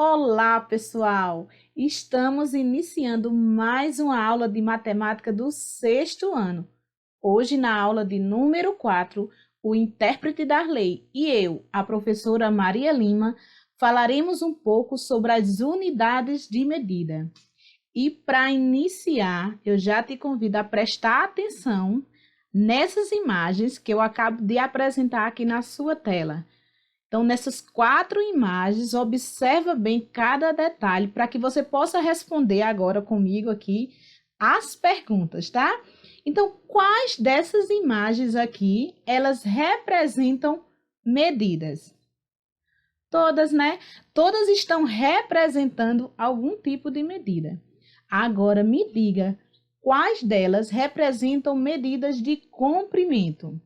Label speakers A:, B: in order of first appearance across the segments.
A: Olá, pessoal! Estamos iniciando mais uma aula de matemática do sexto ano. Hoje, na aula de número 4, o intérprete Darley e eu, a professora Maria Lima, falaremos um pouco sobre as unidades de medida. E para iniciar, eu já te convido a prestar atenção nessas imagens que eu acabo de apresentar aqui na sua tela. Então, nessas 4 imagens, observa bem cada detalhe para que você possa responder agora comigo aqui as perguntas, tá? Então, quais dessas imagens aqui, elas representam medidas? Todas, né? Todas estão representando algum tipo de medida. Agora, me diga, quais delas representam medidas de comprimento?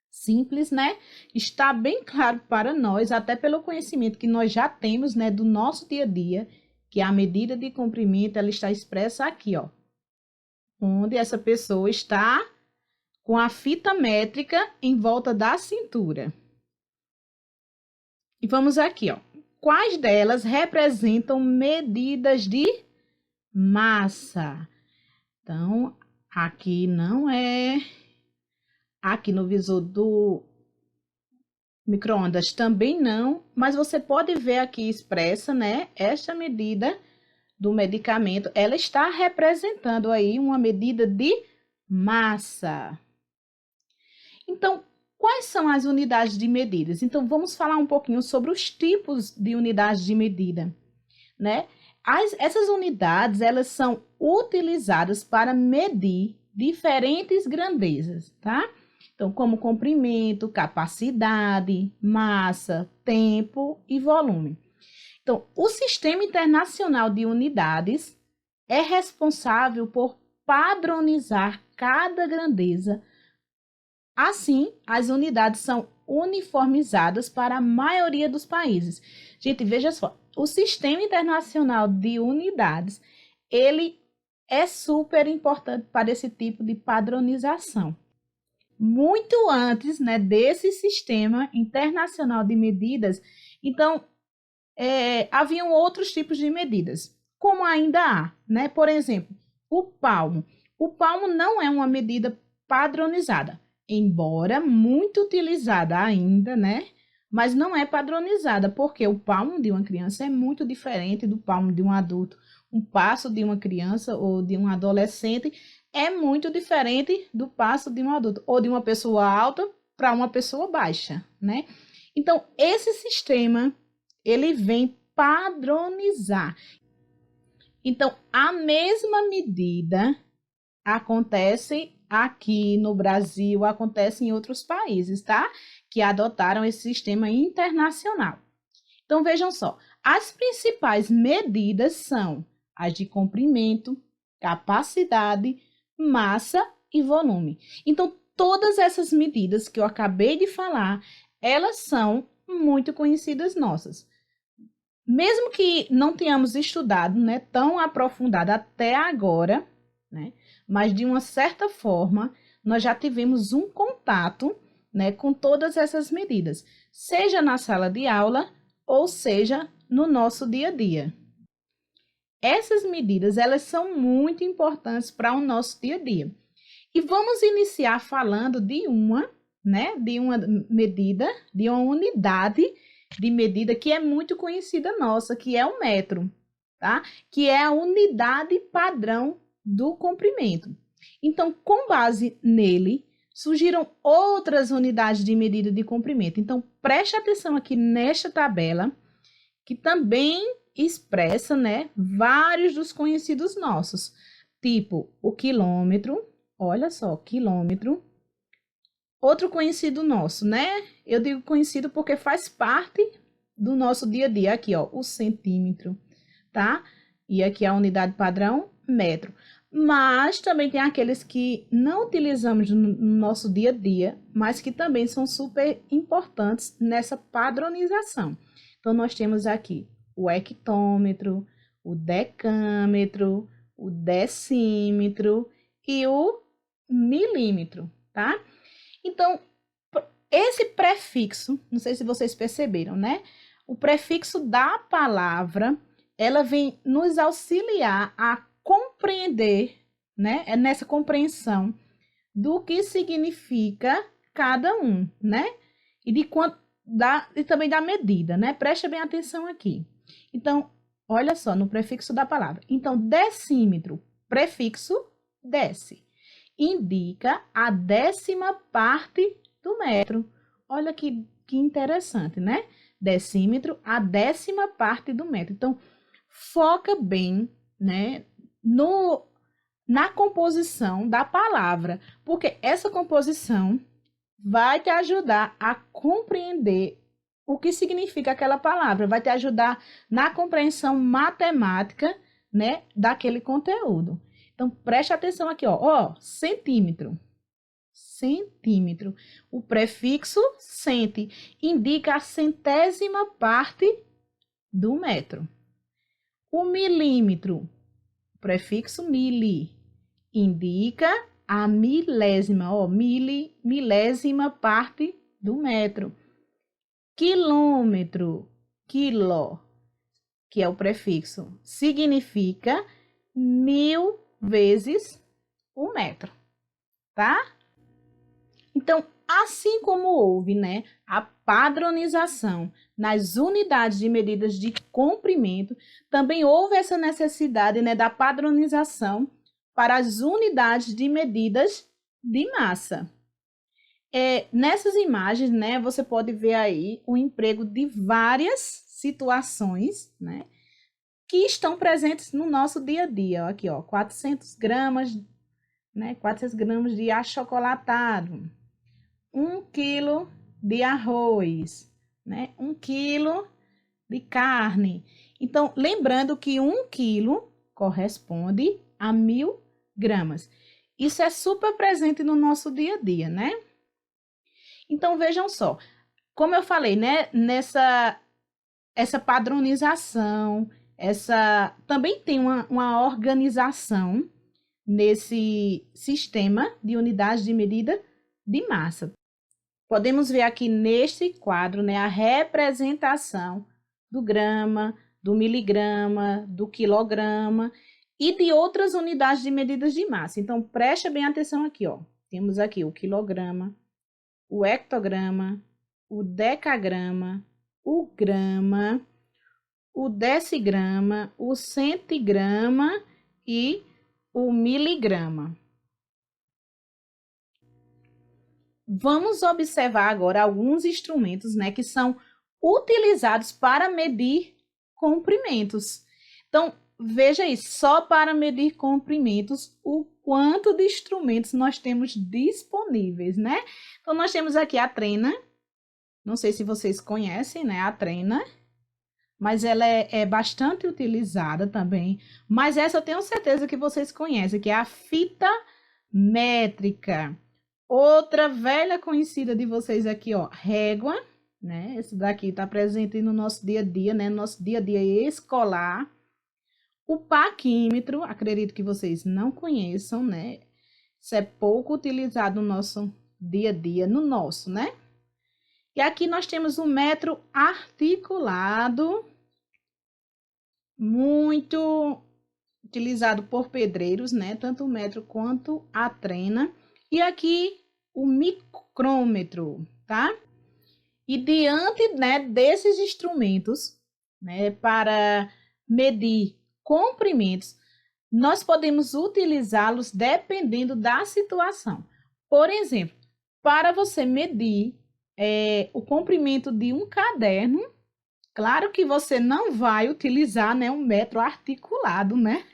A: Simples, né? Está bem claro para nós, até pelo conhecimento que nós já temos, né, do nosso dia a dia, que a medida de comprimento ela está expressa aqui, ó, onde essa pessoa está com a fita métrica em volta da cintura. E vamos aqui, ó. Quais delas representam medidas de massa? Então, aqui não é. Aqui no visor do micro-ondas também não, mas você pode ver aqui expressa, né? Esta medida do medicamento, ela está representando aí uma medida de massa. Então, quais são as unidades de medidas? Então, vamos falar um pouquinho sobre os tipos de unidades de medida, né? Essas unidades, elas são utilizadas para medir diferentes grandezas, tá? Então, como comprimento, capacidade, massa, tempo e volume. Então, o Sistema Internacional de Unidades é responsável por padronizar cada grandeza. Assim, as unidades são uniformizadas para a maioria dos países. Gente, veja só, o Sistema Internacional de Unidades, ele é super importante para esse tipo de padronização. Muito antes, né, desse sistema internacional de medidas, então, haviam outros tipos de medidas, como ainda há, né? Por exemplo, o palmo. O palmo não é uma medida padronizada, embora muito utilizada ainda, né? Mas não é padronizada, porque o palmo de uma criança é muito diferente do palmo de um adulto. Um passo de uma criança ou de um adolescente é muito diferente do passo de um adulto, ou de uma pessoa alta para uma pessoa baixa, né? Então, esse sistema, ele vem padronizar. Então, a mesma medida acontece aqui no Brasil, acontece em outros países, tá? Que adotaram esse sistema internacional. Então, vejam só, as principais medidas são as de comprimento, capacidade, massa e volume. Então, todas essas medidas que eu acabei de falar, elas são muito conhecidas nossas. Mesmo que não tenhamos estudado, né, tão aprofundado até agora, né, mas de uma certa forma, nós já tivemos um contato, né, com todas essas medidas, seja na sala de aula ou seja no nosso dia a dia. Essas medidas, elas são muito importantes para o nosso dia a dia. E vamos iniciar falando de uma, né, de uma medida, de uma unidade de medida que é muito conhecida nossa, que é o metro, tá? Que é a unidade padrão do comprimento. Então, com base nele, surgiram outras unidades de medida de comprimento. Então, preste atenção aqui nesta tabela, que também expressa, né, vários dos conhecidos nossos, tipo o quilômetro, olha só, quilômetro. Outro conhecido nosso, né? Eu digo conhecido porque faz parte do nosso dia a dia. Aqui, ó, o centímetro, tá? E aqui a unidade padrão, metro. Mas também tem aqueles que não utilizamos no nosso dia a dia, mas que também são super importantes nessa padronização. Então, nós temos aqui o hectômetro, o decâmetro, o decímetro e o milímetro, tá? Então, esse prefixo, não sei se vocês perceberam, né? O prefixo da palavra, ela vem nos auxiliar a compreender, né? É nessa compreensão do que significa cada um, né? E de quanto e também da medida, né? Preste bem atenção aqui. Então, olha só, no prefixo da palavra. Então, decímetro, prefixo dec, indica a 10ª parte do metro. Olha que interessante, né? Decímetro, a 10ª parte do metro. Então, foca bem, né, na composição da palavra, porque essa composição vai te ajudar a compreender o que significa aquela palavra, vai te ajudar na compreensão matemática, né, daquele conteúdo. Então, preste atenção aqui, ó, centímetro. Centímetro. O prefixo centi indica a 100ª parte do metro. O milímetro, o prefixo mili, indica a milésima, ó, milésima parte do metro. Quilômetro, quiló, que é o prefixo, significa 1000 vezes o metro, tá? Então, assim como houve, né, a padronização nas unidades de medidas de comprimento, também houve essa necessidade, né, da padronização para as unidades de medidas de massa. Nessas imagens, né, você pode ver aí o emprego de várias situações, né, que estão presentes no nosso dia a dia. Aqui, ó, 400 gramas, né, 400 gramas de achocolatado, 1 quilo de arroz, né, 1 quilo de carne. Então, lembrando que 1 quilo corresponde a 1000 gramas. Isso é super presente no nosso dia a dia, né? Então, vejam só, como eu falei, né, essa padronização, também tem uma organização nesse sistema de unidades de medida de massa. Podemos ver aqui neste quadro, né, a representação do grama, do miligrama, do quilograma e de outras unidades de medidas de massa. Então, preste bem atenção aqui, ó. Temos aqui o quilograma, o hectograma, o decagrama, o grama, o decigrama, o centigrama e o miligrama. Vamos observar agora alguns instrumentos, né, que são utilizados para medir comprimentos. Então, veja aí, só para medir comprimentos, o quanto de instrumentos nós temos disponíveis, né? Então, nós temos aqui a trena, não sei se vocês conhecem, né, a trena, mas ela é bastante utilizada também. Mas essa eu tenho certeza que vocês conhecem, que é a fita métrica. Outra velha conhecida de vocês aqui, ó, régua, né? Esse daqui está presente no nosso dia a dia, né? No nosso dia a dia escolar. O paquímetro, acredito que vocês não conheçam, né? Isso é pouco utilizado no nosso dia a dia, no nosso, né? E aqui nós temos um metro articulado, muito utilizado por pedreiros, né? Tanto o metro quanto a trena. E aqui o micrômetro, tá? E diante, né, desses instrumentos, né, para medir comprimentos, nós podemos utilizá-los dependendo da situação. Por exemplo, para você medir o comprimento de um caderno, claro que você não vai utilizar, né, um metro articulado, né?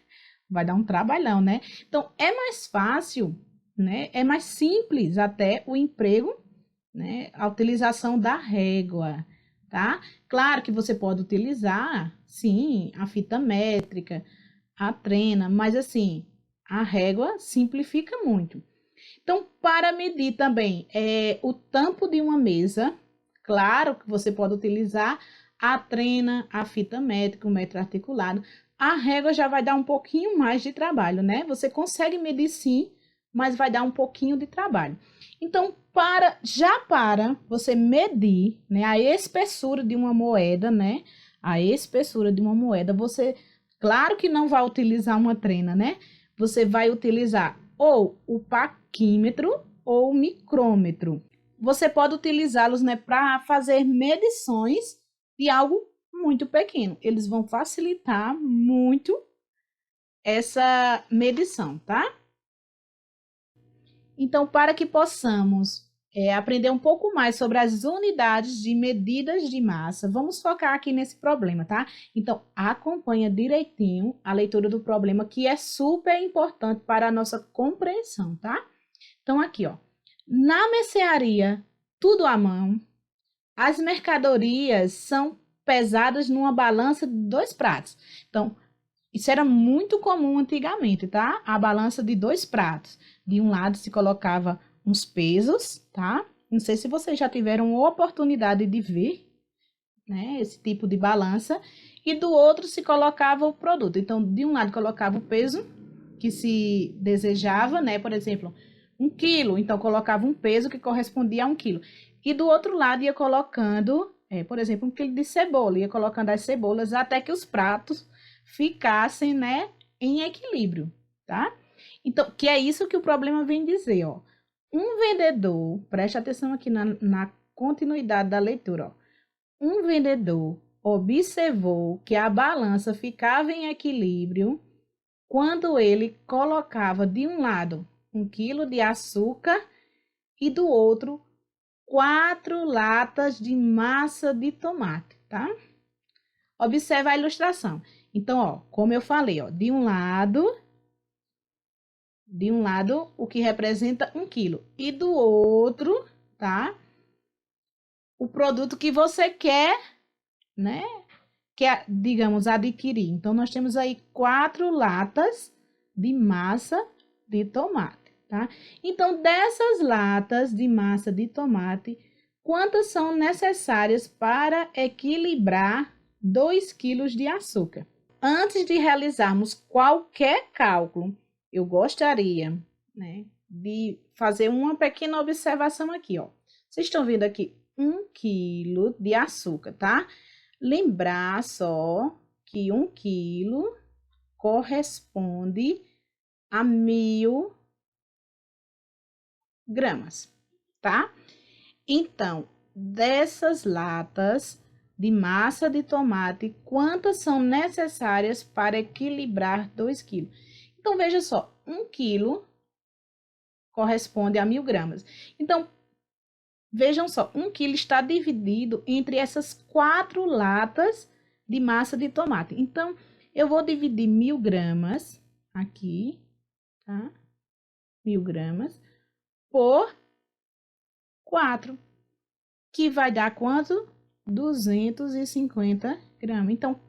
A: Vai dar um trabalhão, né? Então, é mais fácil, né? É mais simples até o emprego, né? A utilização da régua, tá? Claro que você pode utilizar, sim, a fita métrica, a trena, mas assim, a régua simplifica muito. Então, para medir também o tampo de uma mesa, claro que você pode utilizar a trena, a fita métrica, o metro articulado. A régua já vai dar um pouquinho mais de trabalho, né? Você consegue medir sim, mas vai dar um pouquinho de trabalho. Então, para você medir, né, a espessura de uma moeda, né? A espessura de uma moeda, você, claro que não vai utilizar uma trena, né? Você vai utilizar ou o paquímetro ou o micrômetro. Você pode utilizá-los, né, para fazer medições de algo muito pequeno. Eles vão facilitar muito essa medição, tá? Então, para que possamos aprender um pouco mais sobre as unidades de medidas de massa, vamos focar aqui nesse problema, tá? Então, acompanha direitinho a leitura do problema, que é super importante para a nossa compreensão, tá? Então, aqui, ó. Na mercearia, tudo à mão, as mercadorias são pesadas numa balança de 2 pratos. Então, isso era muito comum antigamente, tá? A balança de 2 pratos. De um lado se colocava uns pesos, tá? Não sei se vocês já tiveram oportunidade de ver, né, esse tipo de balança. E do outro se colocava o produto. Então, de um lado colocava o peso que se desejava, né? Por exemplo, 1 quilo. Então, colocava um peso que correspondia a 1 quilo. E do outro lado ia colocando, por exemplo, 1 quilo de cebola. Ia colocando as cebolas até que os pratos ficassem, né, em equilíbrio, tá? Então, que é isso que o problema vem dizer, ó. Um vendedor, preste atenção aqui na continuidade da leitura, ó. Um vendedor observou que a balança ficava em equilíbrio quando ele colocava de um lado 1 quilo de açúcar e do outro 4 latas de massa de tomate, tá? Observa a ilustração. Então, ó, como eu falei, ó, de um lado o que representa 1 quilo e do outro, tá? O produto que você quer, né? Quer, digamos, adquirir. Então, nós temos aí 4 latas de massa de tomate, tá? Então, dessas latas de massa de tomate, quantas são necessárias para equilibrar 2 quilos de açúcar? Antes de realizarmos qualquer cálculo, eu gostaria, né, de fazer uma pequena observação aqui, ó. Vocês estão vendo aqui 1 quilo de açúcar, tá? Lembrar só que 1 quilo corresponde a 1000 gramas, tá? Então, dessas latas de massa de tomate, quantas são necessárias para equilibrar 2 quilos? Então, veja só, 1 quilo corresponde a 1000 gramas. Então, vejam só, 1 quilo está dividido entre essas 4 latas de massa de tomate. Então, eu vou dividir 1000 gramas aqui, tá? 1000 gramas por 4, que vai dar quanto? 250 gramas. Então,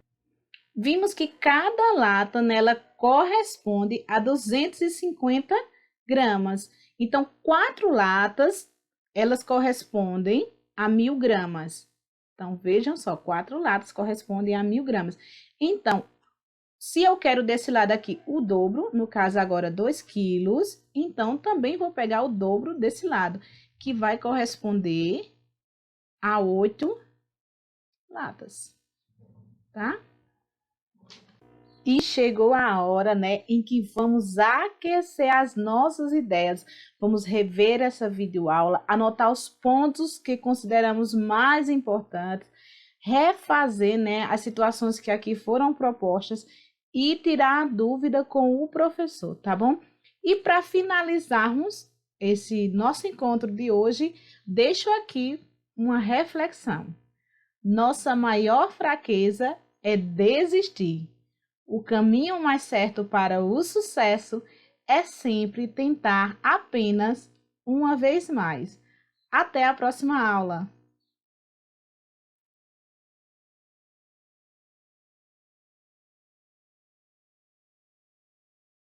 A: vimos que cada lata nela corresponde a 250 gramas. Então, 4 latas, elas correspondem a 1000 gramas. Então, vejam só, 4 latas correspondem a 1000 gramas. Então, se eu quero desse lado aqui o dobro, no caso agora 2 quilos, então também vou pegar o dobro desse lado, que vai corresponder a 8 latas, tá? E chegou a hora, né, em que vamos aquecer as nossas ideias. Vamos rever essa videoaula, anotar os pontos que consideramos mais importantes, refazer, né, as situações que aqui foram propostas e tirar a dúvida com o professor, tá bom? E para finalizarmos esse nosso encontro de hoje, deixo aqui uma reflexão. Nossa maior fraqueza é desistir. O caminho mais certo para o sucesso é sempre tentar apenas uma vez mais. Até a próxima aula!